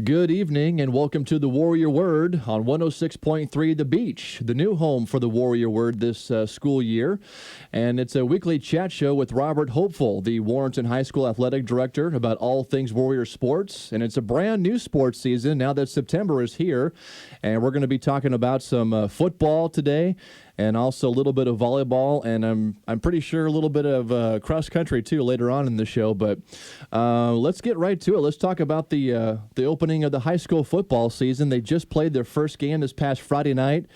Good evening and welcome to the Warrior Word on 106.3 The Beach, the new home for the Warrior Word this school year. And it's a weekly chat show with Robert Hopeful, the Warrenton High School athletic director, about all things Warrior sports. And it's a brand new sports season now that September is here. And we're going to be talking about some football today, and also a little bit of volleyball, and I'm pretty sure a little bit of cross country too later on in the show. But let's get right to it. Let's talk about the opening of the high school football season. They just played their first game this past Friday night,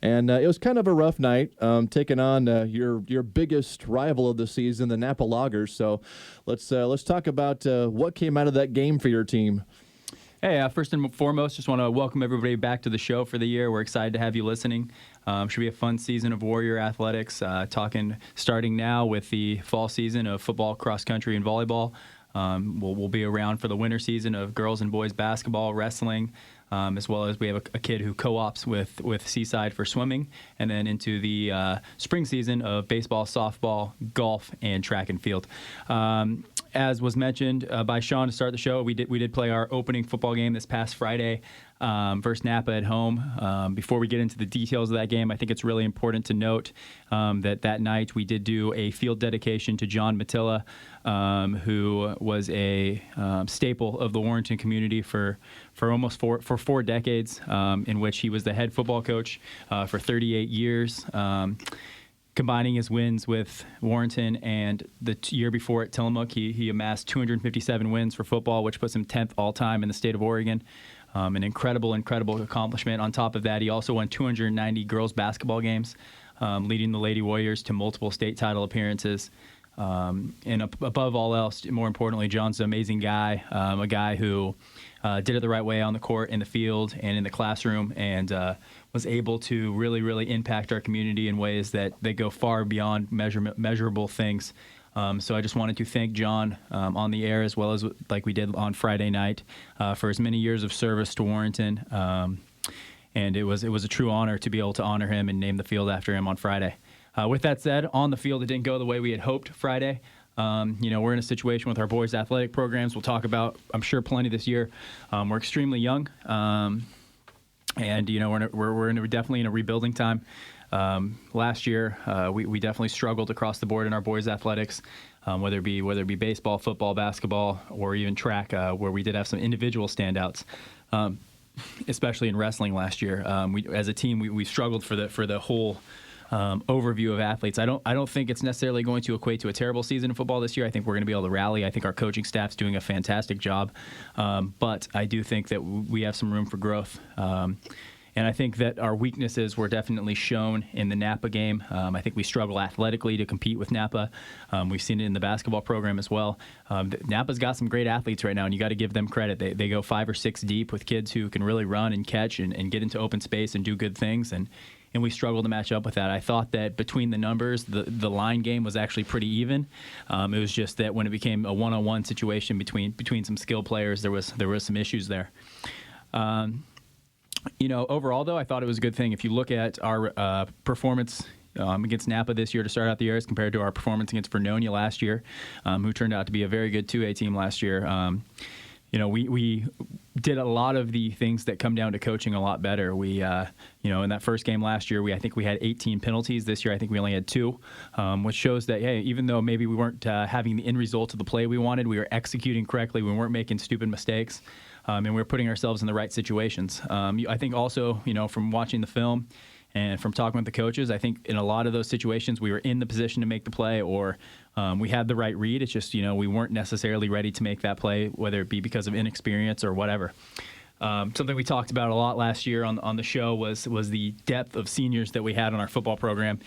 and it was kind of a rough night, taking on your biggest rival of the season, the Napa Loggers. So let's talk about what came out of that game for your team. Hey, first and foremost, just want to welcome everybody back to the show for the year. We're excited to have you listening. Should be a fun season of Warrior athletics, starting now with the fall season of football, cross country, and volleyball. We'll be around for the winter season of girls and boys basketball, wrestling, as well as we have a kid who co-ops with Seaside for swimming, and then into the spring season of baseball, softball, golf, and track and field. As was mentioned by Sean to start the show, we did play our opening football game this past Friday versus Napa at home. Before we get into the details of that game, I think it's really important to note that night we did do a field dedication to John Matilla, who was a staple of the Warrenton community for almost four decades, in which he was the head football coach for 38 years. Combining his wins with Warrenton and the year before at Tillamook, he amassed 257 wins for football, which puts him 10th all-time in the state of Oregon. An incredible accomplishment. On top of that, he also won 290 girls basketball games, leading the Lady Warriors to multiple state title appearances. And above all else, more importantly, John's an amazing guy, a guy who did it the right way on the court, in the field, and in the classroom, and was able to really impact our community in ways that they go far beyond measurable things. So I just wanted to thank John on the air, as well as like we did on Friday night, for his many years of service to Warrenton. And it was a true honor to be able to honor him and name the field after him on Friday. With that said, on the field, it didn't go the way we had hoped Friday. We're in a situation with our boys' athletic programs we'll talk about, I'm sure, plenty this year. We're extremely young, and we're definitely in a rebuilding time. Last year, we definitely struggled across the board in our boys' athletics, whether it be baseball, football, basketball, or even track, where we did have some individual standouts. Especially in wrestling last year, as a team, we struggled for the whole overview of athletes. I don't think it's necessarily going to equate to a terrible season of football this year. I think we're going to be able to rally. I think our coaching staff's doing a fantastic job, but I do think that we have some room for growth. And I think that our weaknesses were definitely shown in the Napa game. I think we struggle athletically to compete with Napa. We've seen it in the basketball program as well. Napa's got some great athletes right now, and you got to give them credit. They go 5 or 6 deep with kids who can really run and catch and get into open space and do good things. And we struggled to match up with that. I thought that between the numbers, the line game was actually pretty even. It was just that when it became a one-on-one situation between some skilled players, there was some issues there. Overall, though, I thought it was a good thing. If you look at our performance against Napa this year to start out the year as compared to our performance against Vernonia last year, who turned out to be a very good 2A team last year, we did a lot of the things that come down to coaching a lot better. We, in that first game last year, I think we had 18 penalties. This year, I think we only had 2, which shows that, hey, even though maybe we weren't having the end result of the play we wanted, we were executing correctly. We weren't making stupid mistakes, and we were putting ourselves in the right situations. I think also, from watching the film and from talking with the coaches, I think in a lot of those situations, we were in the position to make the play, or we had the right read. It's just, we weren't necessarily ready to make that play, whether it be because of inexperience or whatever. Something we talked about a lot last year on the show was the depth of seniors that we had on our football program.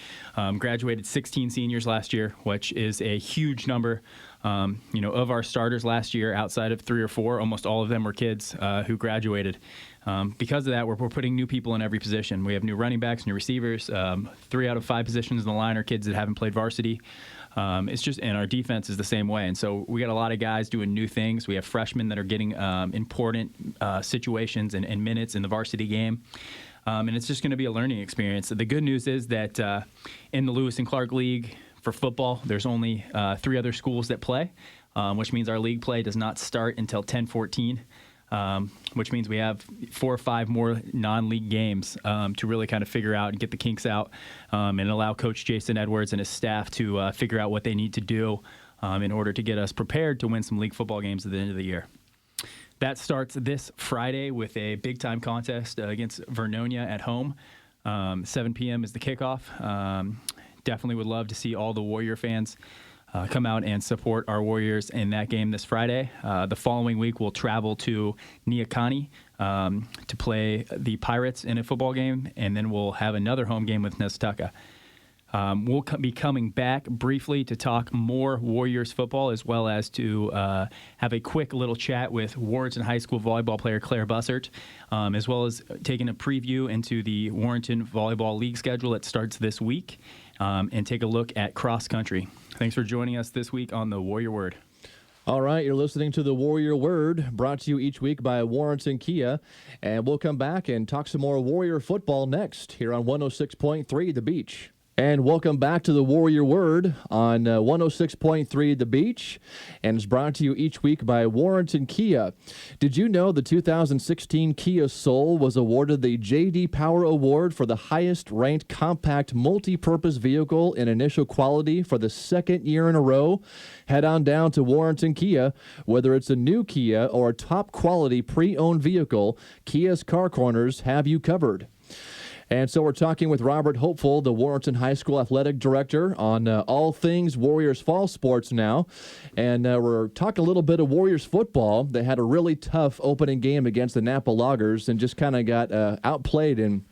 Graduated 16 seniors last year, which is a huge number. Of our starters last year, outside of 3 or 4, almost all of them were kids who graduated. Because of that, we're putting new people in every position. We have new running backs, new receivers. 3 out of 5 positions in the line are kids that haven't played varsity. And our defense is the same way. And so we got a lot of guys doing new things. We have freshmen that are getting important situations and minutes in the varsity game. And it's just going to be a learning experience. The good news is that in the Lewis and Clark League for football, there's only 3 other schools that play, which means our league play does not start until 10-14. which means we have 4 or 5 more non-league games to really kind of figure out and get the kinks out and allow Coach Jason Edwards and his staff to figure out what they need to do in order to get us prepared to win some league football games at the end of the year. That starts this Friday with a big-time contest against Vernonia at home. 7 p.m. is the kickoff. Definitely would love to see all the Warrior fans come out and support our Warriors in that game this Friday. The following week, we'll travel to Neahkani to play the Pirates in a football game, and then we'll have another home game with Nestucca. We'll be coming back briefly to talk more Warriors football, as well as to have a quick little chat with Warrenton High School volleyball player Claire Bussert, as well as taking a preview into the Warrenton Volleyball League schedule that starts this week, and take a look at cross country. Thanks for joining us this week on the Warrior Word. All right, you're listening to the Warrior Word, brought to you each week by Warrenton Kia, and we'll come back and talk some more Warrior football next here on 106.3 The Beach. And welcome back to the Warrior Word on 106.3 The Beach, and it's brought to you each week by Warrenton Kia. Did you know the 2016 Kia Soul was awarded the J.D. Power Award for the highest-ranked compact multi-purpose vehicle in initial quality for the second year in a row? Head on down to Warrenton Kia. Whether it's a new Kia or a top-quality pre-owned vehicle, Kia's Car Corners have you covered. And so we're talking with Robert Hopeful, the Warrenton High School athletic director, on all things Warriors fall sports now. And we're talking a little bit of Warriors football. They had a really tough opening game against the Napa Loggers and just kind of got outplayed in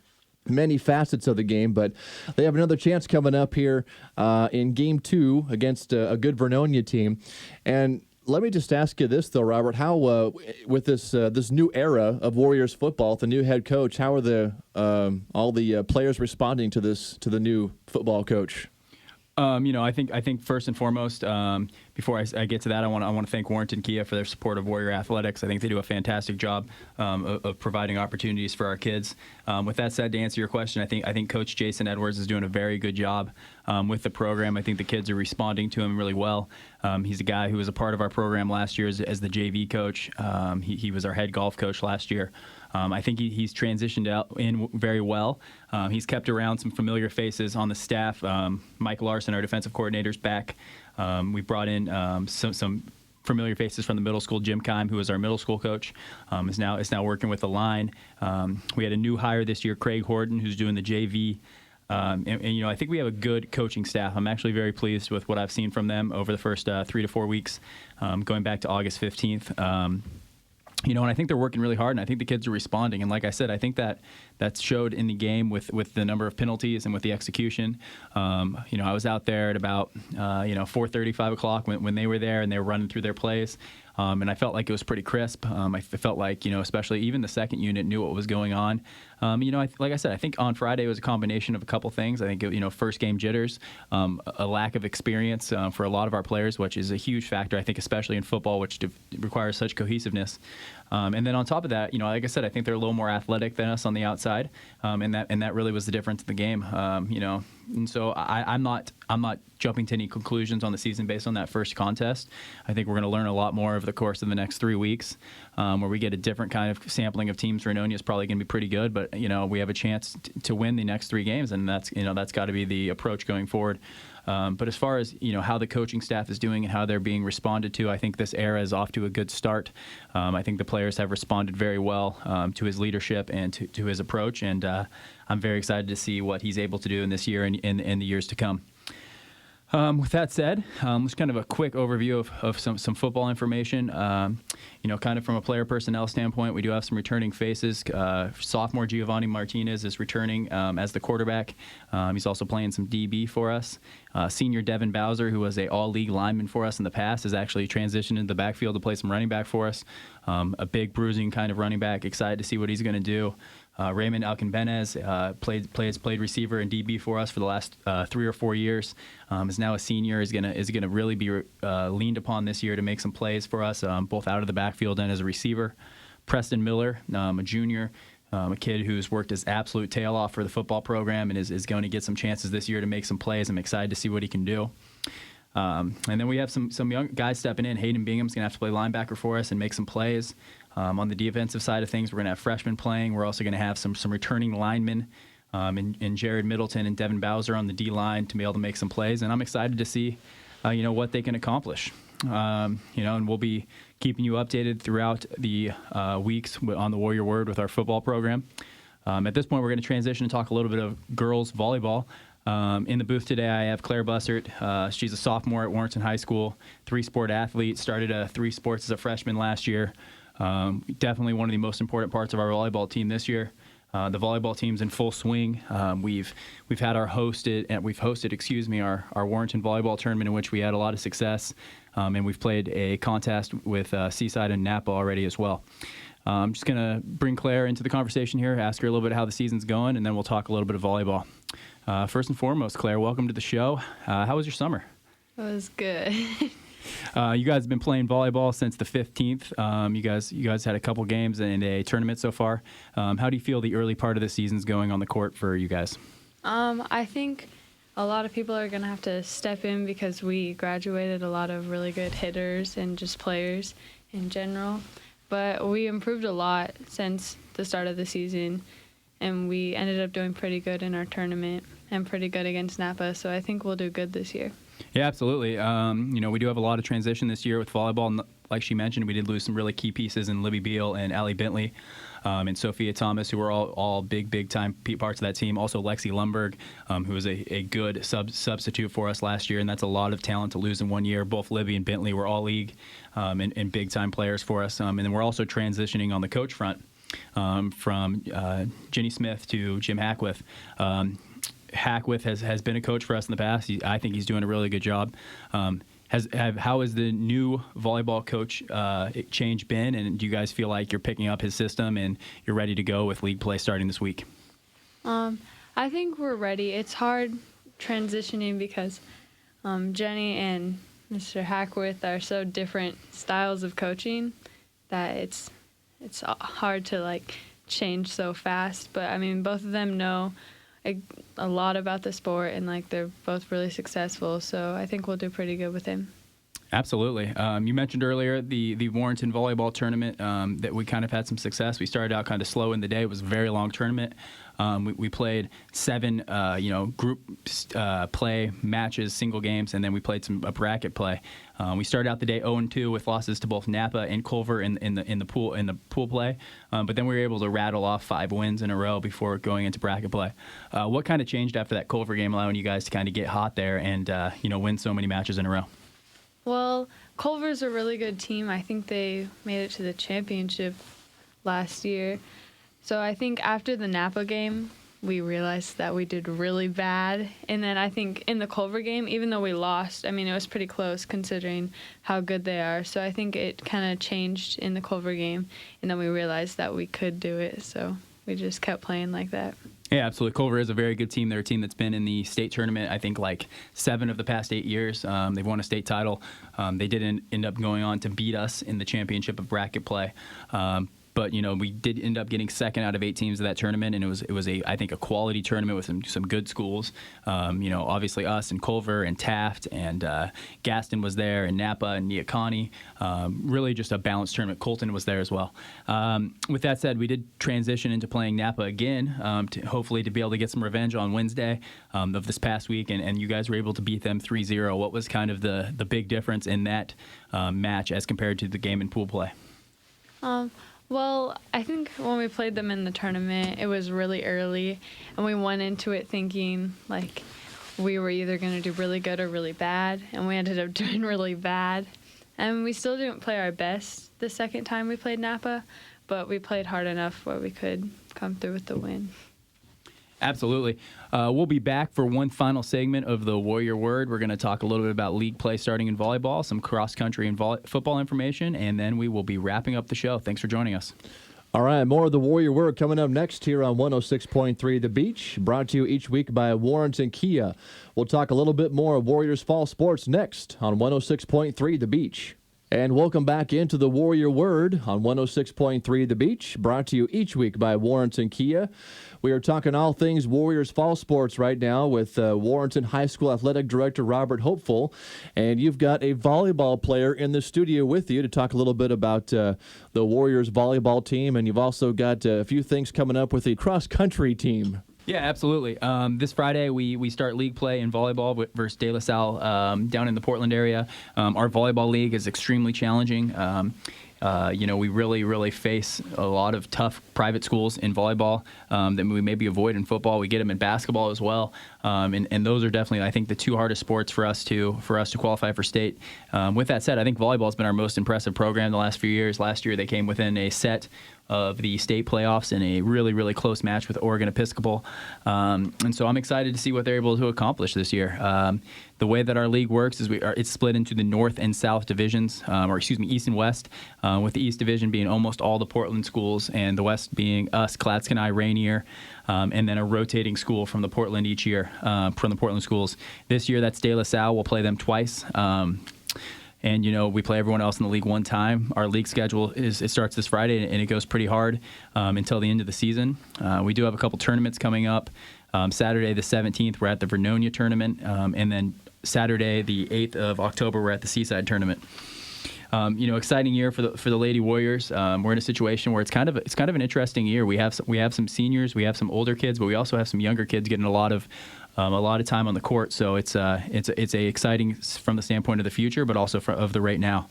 many facets of the game. But they have another chance coming up here in Game 2 against a good Vernonia team. And let me just ask you this, though, Robert. How, with this new era of Warriors football, the new head coach, how are all the players responding to the new football coach? I think first and foremost, before I get to that, I want to thank Warrenton Kia for their support of Warrior Athletics. I think they do a fantastic job of providing opportunities for our kids. With that said, to answer your question, I think Coach Jason Edwards is doing a very good job with the program. I think the kids are responding to him really well. He's a guy who was a part of our program last year as the JV coach. He was our head golf coach last year. I think he's transitioned out in very well. He's kept around some familiar faces on the staff. Mike Larson, our defensive coordinator, is back. We brought in some familiar faces from the middle school. Jim Keim, who was our middle school coach, is now working with the line. We had a new hire this year, Craig Horton, who's doing the JV. And I think we have a good coaching staff. I'm actually very pleased with what I've seen from them over the first 3 to 4 weeks, going back to August 15th. And I think they're working really hard, and I think the kids are responding. And like I said, I think that showed in the game with the number of penalties and with the execution. I was out there at about 4:30, 5 o'clock when they were there, and they were running through their plays. And I felt like it was pretty crisp. I felt like, especially even the second unit knew what was going on. Like I said, I think on Friday it was a combination of a couple things. I think, first game jitters, a lack of experience for a lot of our players, which is a huge factor, I think, especially in football, which requires such cohesiveness. And then on top of that, like I said, I think they're a little more athletic than us on the outside, and that really was the difference in the game. And so I'm not jumping to any conclusions on the season based on that first contest. I think we're going to learn a lot more over the course of the next 3 weeks, where we get a different kind of sampling of teams. Vernonia is probably going to be pretty good, but we have a chance to win the next 3 games, and that's got to be the approach going forward. But as far as how the coaching staff is doing and how they're being responded to, I think this era is off to a good start. I think the players have responded very well to his leadership and to his approach, and I'm very excited to see what he's able to do in this year and in the years to come. With that said, just kind of a quick overview of some football information. Kind of from a player personnel standpoint, we do have some returning faces. Sophomore Giovanni Martinez is returning as the quarterback. He's also playing some DB for us. Senior Devin Bowser, who was a all-league lineman for us in the past, has actually transitioned into the backfield to play some running back for us. A big bruising kind of running back. Excited to see what he's going to do. Raymond Alcanbenez played receiver and DB for us for the last 3 or 4 years. Is now a senior. Is gonna really be leaned upon this year to make some plays for us, both out of the backfield and as a receiver. Preston Miller, a junior, a kid who's worked his absolute tail off for the football program and is going to get some chances this year to make some plays. I'm excited to see what he can do. And then we have some young guys stepping in. Hayden Bingham's going to have to play linebacker for us and make some plays. On the defensive side of things, we're going to have freshmen playing. We're also going to have some returning linemen in Jared Middleton and Devin Bowser on the D-line to be able to make some plays. And I'm excited to see, what they can accomplish. And we'll be keeping you updated throughout the weeks on the Warrior Word with our football program. At this point, we're going to transition and talk a little bit of girls volleyball. In the booth today, I have Claire Bussert. She's a sophomore at Warrenton High School, three-sport athlete, started three sports as a freshman last year. Definitely one of the most important parts of our volleyball team this year. The volleyball team's in full swing. We've hosted our Warrenton volleyball tournament in which we had a lot of success, and we've played a contest with Seaside and Napa already as well. I'm just gonna bring Claire into the conversation here, ask her a little bit how the season's going, and then we'll talk a little bit of volleyball. First and foremost, Claire, welcome to the show. How was your summer? It was good. You guys have been playing volleyball since the 15th. You guys had a couple games and a tournament so far. How do you feel the early part of the season's going on the court for you guys? I think a lot of people are going to have to step in because we graduated a lot of really good hitters and just players in general. But we improved a lot since the start of the season, and we ended up doing pretty good in our tournament and pretty good against Napa, so I think we'll do good this year. Yeah, absolutely. We do have a lot of transition this year with volleyball. And like she mentioned, we did lose some really key pieces in Libby Beal and Allie Bentley and Sophia Thomas, who were all big-time parts of that team. Also Lexi Lundberg, who was a good substitute for us last year, and that's a lot of talent to lose in 1 year. Both Libby and Bentley were all-league and big-time players for us. And then we're also transitioning on the coach front from Ginny Smith to Jim Hackworth. Hackworth has been a coach for us in the past. I think he's doing a really good job. How has the new volleyball coach change been, and do you guys feel like you're picking up his system and you're ready to go with league play starting this week? I think we're ready. It's hard transitioning because Jenny and Mr. Hackworth are so different styles of coaching that it's hard to change so fast. But I mean, both of them know a lot about the sport, and they're both really successful, so I think we'll do pretty good with him. Absolutely. You mentioned earlier the Warrenton volleyball tournament that we kind of had some success. We started out kind of slow in the day. It was a very long tournament. We played 7 group play matches, single games, and then we played a bracket play. We started out the day 0-2 with losses to both Napa and Culver in the pool play, but then we were able to rattle off 5 wins in a row before going into bracket play. What kind of changed after that Culver game, allowing you guys to kind of get hot there and win so many matches in a row? Well, Culver's a really good team. I think they made it to the championship last year. So I think after the Napa game, we realized that we did really bad. And then I think in the Culver game, even though we lost, it was pretty close considering how good they are. So I think it kind of changed in the Culver game, and then we realized that we could do it. So we just kept playing like that. Yeah, absolutely. Culver is a very good team. They're a team that's been in the state tournament, I think, 7 of the past 8 years. They've won a state title. They didn't end up going on to beat us in the championship of bracket play. But we did end up getting second out of 8 teams of that tournament, and it was I think a quality tournament with some good schools. Obviously us and Culver and Taft and Gaston was there, and Napa and Neocani. Really just a balanced tournament. Colton was there as well. With that said, we did transition into playing Napa again, hopefully to be able to get some revenge on Wednesday of this past week, and you guys were able to beat them 3-0. What was kind of the big difference in that match as compared to the game in pool play? Well, I think when we played them in the tournament, it was really early, and we went into it thinking we were either going to do really good or really bad, and we ended up doing really bad. And we still didn't play our best the second time we played Napa, but we played hard enough where we could come through with the win. Absolutely. We'll be back for one final segment of the Warrior Word. We're going to talk a little bit about league play starting in volleyball, some cross-country and football information, and then we will be wrapping up the show. Thanks for joining us. All right, more of the Warrior Word coming up next here on 106.3 The Beach, brought to you each week by Warrenton Kia. We'll talk a little bit more of Warriors fall sports next on 106.3 The Beach. And welcome back into the Warrior Word on 106.3 The Beach, brought to you each week by Warrenton Kia. We are talking all things Warriors fall sports right now with Warrenton High School Athletic Director Robert Hopeful. And you've got a volleyball player in the studio with you to talk a little bit about the Warriors volleyball team. And you've also got a few things coming up with the cross-country team. Yeah, absolutely. This Friday, we start league play in volleyball versus De La Salle down in the Portland area. Our volleyball league is extremely challenging. We really face a lot of tough private schools in volleyball that we maybe avoid in football. We get them in basketball as well, and those are definitely, I think, the two hardest sports for us to qualify for state. With that said, I think volleyball has been our most impressive program the last few years. Last year, they came within a set of the state playoffs in a really close match with Oregon Episcopal. And so I'm excited to see what they're able to accomplish this year. The way that our league works is it's split into the North and South divisions, East and West, with the East division being almost all the Portland schools and the West being us, Clatskanie, Rainier, and then a rotating school from the Portland each year, from the Portland schools. This year, that's De La Salle. We'll play them twice. And, we play everyone else in the league one time. Our league schedule it starts this Friday, and it goes pretty hard until the end of the season. We do have a couple tournaments coming up. Saturday the 17th, we're at the Vernonia tournament. And then Saturday the 8th of October, we're at the Seaside tournament. Exciting year for the Lady Warriors. We're in a situation where it's kind of an interesting year. We have some seniors, we have some older kids, but we also have some younger kids getting a lot of time on the court. So it's a exciting from the standpoint of the future, but also of the right now.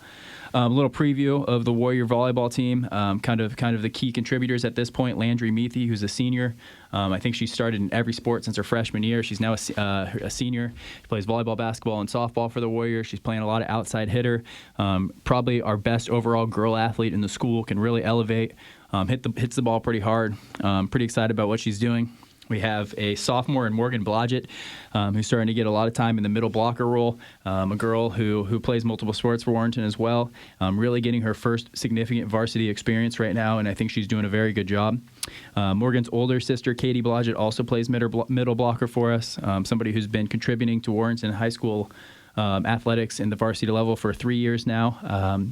A little preview of the Warrior volleyball team, kind of the key contributors at this point. Landry Meathy, who's a senior. I think she started in every sport since her freshman year. She's now a senior. She plays volleyball, basketball, and softball for the Warriors. She's playing a lot of outside hitter. Probably our best overall girl athlete in the school, can really elevate, hits the ball pretty hard. Pretty excited about what she's doing. We have a sophomore in Morgan Blodgett, who's starting to get a lot of time in the middle blocker role, a girl who plays multiple sports for Warrenton as well, really getting her first significant varsity experience right now, and I think she's doing a very good job. Morgan's older sister, Katie Blodgett, also plays middle blocker for us, somebody who's been contributing to Warrenton High School athletics in the varsity level for 3 years now.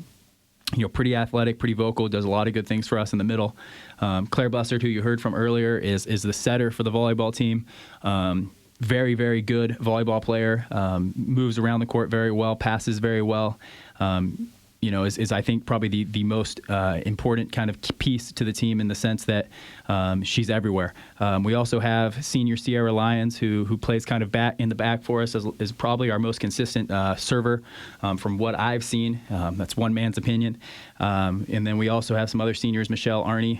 Pretty athletic, pretty vocal, does a lot of good things for us in the middle. Claire Bussard, who you heard from earlier, is the setter for the volleyball team. Very good volleyball player, moves around the court very well, passes very well. Is I think probably the most important kind of piece to the team in the sense that she's everywhere. We also have senior Sierra Lyons, who plays kind of back in the back for us, is probably our most consistent server from what I've seen. That's one man's opinion. And then we also have some other seniors, Michelle Arney,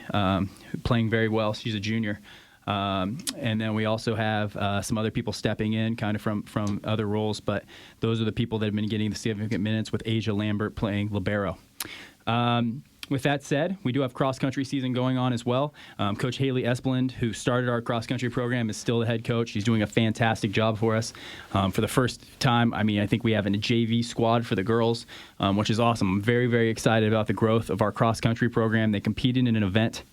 playing very well. She's a junior. And then we also have some other people stepping in kind of from other roles, but those are the people that have been getting the significant minutes, with Asia Lambert playing libero. With that said, we do have cross-country season going on as well. Coach Haley Espeland, who started our cross-country program, is still the head coach. She's doing a fantastic job for us. For the first time, I think we have a JV squad for the girls, which is awesome. I'm very excited about the growth of our cross-country program. They competed in an event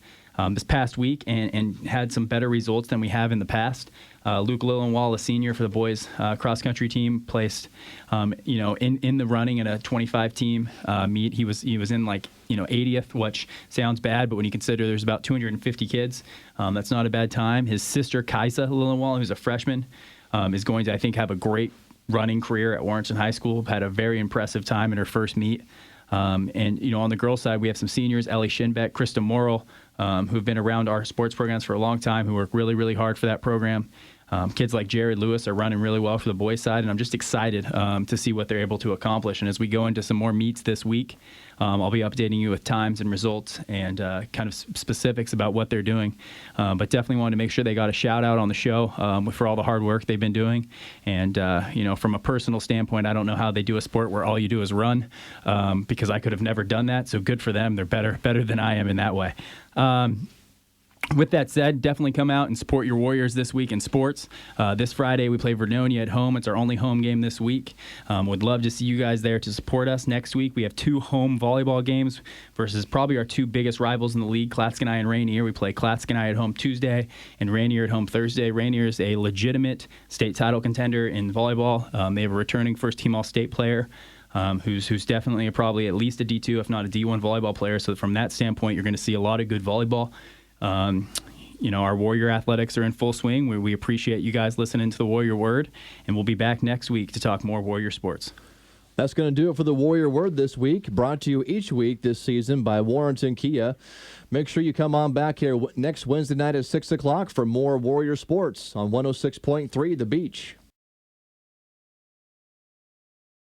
this past week and had some better results than we have in the past. Luke Lillenwall, a senior for the boys cross-country team, placed in the running in a 25-team meet. He was in 80th, which sounds bad, but when you consider there's about 250 kids, that's not a bad time. His sister, Kaisa Lillenwall, who's a freshman, is going to, I think, have a great running career at Warrenton High School. Had a very impressive time in her first meet. On the girls' side, we have some seniors, Ellie Shinbeck, Krista Morrill, who've been around our sports programs for a long time, who work really hard for that program. Kids like Jared Lewis are running really well for the boys' side, and I'm just excited to see what they're able to accomplish. And as we go into some more meets this week, I'll be updating you with times and results and kind of specifics about what they're doing. But definitely wanted to make sure they got a shout out on the show for all the hard work they've been doing. And, from a personal standpoint, I don't know how they do a sport where all you do is run, because I could have never done that. So good for them. They're better than I am in that way. With that said, definitely come out and support your Warriors this week in sports. This Friday, we play Vernonia at home. It's our only home game this week. Would love to see you guys there to support us. Next week, we have 2 home volleyball games versus probably our 2 biggest rivals in the league, Clatskanie and Rainier. We play Clatskanie at home Tuesday and Rainier at home Thursday. Rainier is a legitimate state title contender in volleyball. They have a returning first-team All-State player. who's definitely probably at least a D2, if not a D1 volleyball player. So from that standpoint, you're going to see a lot of good volleyball. Our Warrior athletics are in full swing. We appreciate you guys listening to the Warrior Word, and we'll be back next week to talk more Warrior sports. That's going to do it for the Warrior Word this week, brought to you each week this season by Warrenton Kia. Make sure you come on back here next Wednesday night at 6 o'clock for more Warrior sports on 106.3 The Beach.